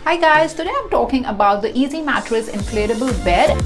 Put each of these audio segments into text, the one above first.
Hi guys, today I'm talking about the Easy Mattress inflatable bed.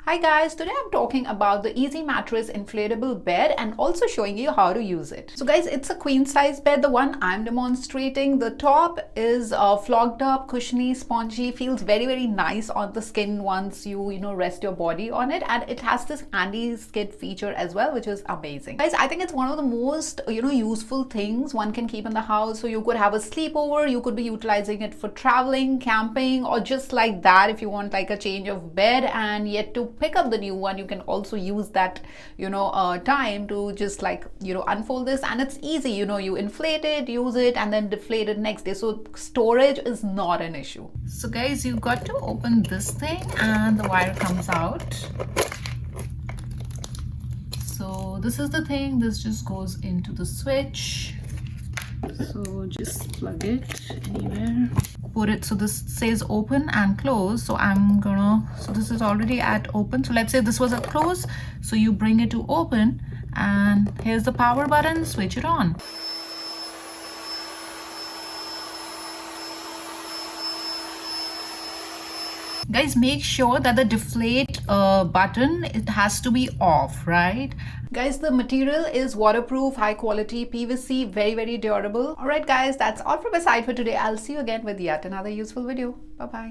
Hi guys, today I'm talking about the Easy Mattress inflatable bed and also showing you how to use it. So guys, it's a queen size bed, the one I'm demonstrating. The top is flogged up, cushiony, spongy, feels very nice on the skin once you rest your body on it, and it has this anti-skid feature as well, which is amazing. Guys, I think it's one of the most useful things one can keep in the house. So you could have a sleepover, you could be utilizing it for traveling, camping, or just like that if you want like a change of bed and yet to pick up the new one. You can also use that time to just unfold this, and it's easy. You inflate it, use it, and then deflate it next day, so storage is not an issue. So guys, you got to open this thing and the wire comes out. So this is the thing, this just goes into the switch. So just plug it anywhere, put it, so this says open and close. So so this is already at open, so let's say this was at close, so you bring it to open, and here's the power button, switch it on. Guys, make sure that the deflate button, it has to be off, right? Guys, the material is waterproof, high quality PVC, very durable. All right guys, that's all from my side for today. I'll see you again with yet another useful video. Bye bye.